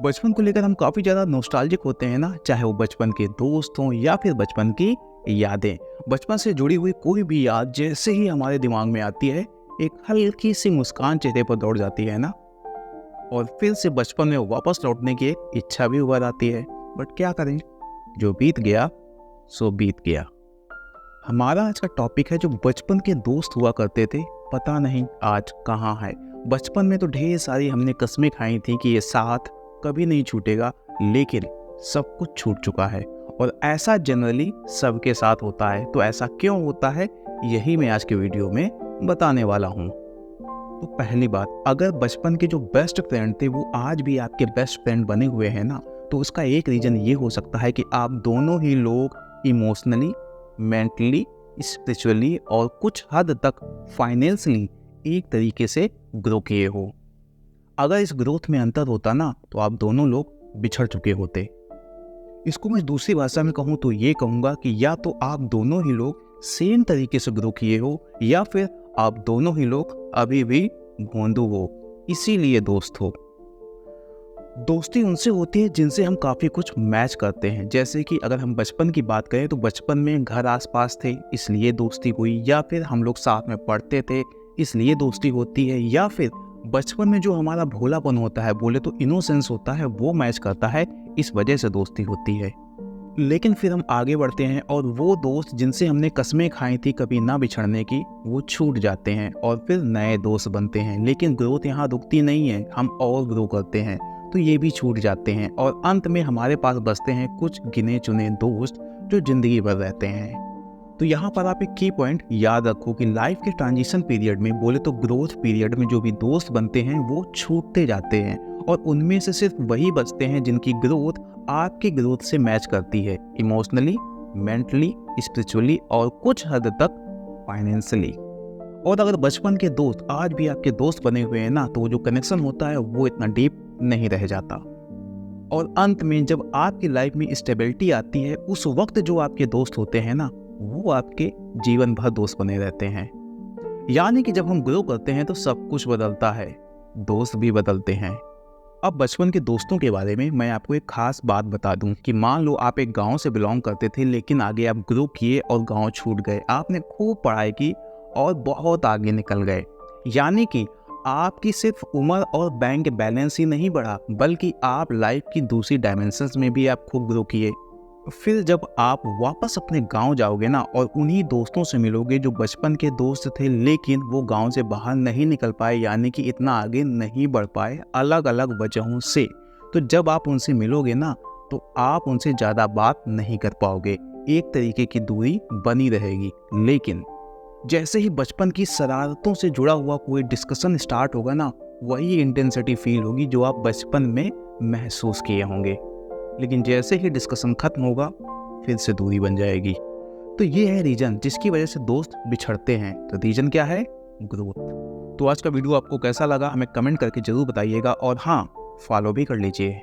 बचपन को लेकर हम काफ़ी ज़्यादा नॉस्टैल्जिक होते हैं ना, चाहे वो बचपन के दोस्त हों या फिर बचपन की यादें। बचपन से जुड़ी हुई कोई भी याद जैसे ही हमारे दिमाग में आती है, एक हल्की सी मुस्कान चेहरे पर दौड़ जाती है ना, और फिर से बचपन में वापस लौटने की एक इच्छा भी उभर आती है। बट क्या करें, जो बीत गया सो बीत गया। हमारा आज का टॉपिक है जो बचपन के दोस्त हुआ करते थे, पता नहीं आज कहाँ है। बचपन में तो ढेर सारी हमने कस्में खाई थी कि ये साथ कभी नहीं छूटेगा, लेकिन सब कुछ छूट चुका है। और ऐसा जनरली सबके साथ होता है, तो ऐसा क्यों होता है यही मैं आज के वीडियो में बताने वाला हूँ। तो पहली बात, अगर बचपन के जो बेस्ट फ्रेंड थे वो आज भी आपके बेस्ट फ्रेंड बने हुए हैं ना, तो उसका एक रीज़न ये हो सकता है कि आप दोनों ही लोग इमोशनली, मेंटली, स्पिरिचुअली और कुछ हद तक फाइनेंशियली एक तरीके से ग्रो किए हो। अगर इस ग्रोथ में अंतर होता ना, तो आप दोनों लोग बिछड़ चुके होते। इसको मैं दूसरी भाषा में कहूँ तो ये कहूँगा कि या तो आप दोनों ही लोग सेम तरीके से ग्रो किए हो, या फिर आप दोनों ही लोग अभी भी भोंदू हो, इसीलिए दोस्त हो। दोस्ती उनसे होती है जिनसे हम काफ़ी कुछ मैच करते हैं। जैसे कि अगर हम बचपन की बात करें तो बचपन में घर आसपास थे इसलिए दोस्ती हुई, या फिर हम लोग साथ में पढ़ते थे इसलिए दोस्ती होती है, या फिर बचपन में जो हमारा भोलापन होता है, बोले तो इनोसेंस होता है, वो मैच करता है, इस वजह से दोस्ती होती है। लेकिन फिर हम आगे बढ़ते हैं और वो दोस्त जिनसे हमने कस्में खाई थी कभी ना बिछड़ने की, वो छूट जाते हैं और फिर नए दोस्त बनते हैं। लेकिन ग्रोथ यहाँ रुकती नहीं है, हम और ग्रो करते हैं, तो ये भी छूट जाते हैं और अंत में हमारे पास बचते हैं कुछ गिने चुने दोस्त जो जिंदगी भर रहते हैं। तो यहाँ पर आप एक की पॉइंट याद रखो कि लाइफ के ट्रांजिशन पीरियड में, बोले तो ग्रोथ पीरियड में, जो भी दोस्त बनते हैं वो छूटते जाते हैं और उनमें से सिर्फ वही बचते हैं जिनकी ग्रोथ आपकी ग्रोथ से मैच करती है, इमोशनली, मेंटली, स्पिरिचुअली और कुछ हद तक फाइनेंशियली। और अगर बचपन के दोस्त आज भी आपके दोस्त बने हुए हैं ना, तो जो कनेक्शन होता है वो इतना डीप नहीं रह जाता। और अंत में जब आपकी लाइफ में स्टेबिलिटी आती है, उस वक्त जो आपके दोस्त होते हैं ना, वो आपके जीवन भर दोस्त बने रहते हैं। यानी कि जब हम ग्रो करते हैं तो सब कुछ बदलता है, दोस्त भी बदलते हैं। अब बचपन के दोस्तों के बारे में मैं आपको एक खास बात बता दूं कि मान लो आप एक गांव से बिलोंग करते थे, लेकिन आगे आप ग्रो किए और गांव छूट गए। आपने खूब पढ़ाई की और बहुत आगे निकल गए। यानी कि आपकी सिर्फ उम्र और बैंक बैलेंस ही नहीं बढ़ा, बल्कि आप लाइफ की दूसरी डायमेंशंस में भी आप खूब ग्रो किए। फिर जब आप वापस अपने गांव जाओगे ना और उन्हीं दोस्तों से मिलोगे जो बचपन के दोस्त थे, लेकिन वो गांव से बाहर नहीं निकल पाए, यानी कि इतना आगे नहीं बढ़ पाए अलग अलग वजहों से, तो जब आप उनसे मिलोगे ना, तो आप उनसे ज़्यादा बात नहीं कर पाओगे, एक तरीके की दूरी बनी रहेगी। लेकिन जैसे ही बचपन की शरारतों से जुड़ा हुआ कोई डिस्कशन स्टार्ट होगा ना, वही इंटेंसिटी फील होगी जो आप बचपन में महसूस किए होंगे। लेकिन जैसे ही डिस्कशन खत्म होगा, फिर से दूरी बन जाएगी। तो ये है रीजन जिसकी वजह से दोस्त बिछड़ते हैं। तो रीजन क्या है? ग्रोथ। तो आज का वीडियो आपको कैसा लगा हमें कमेंट करके जरूर बताइएगा, और हाँ, फॉलो भी कर लीजिए।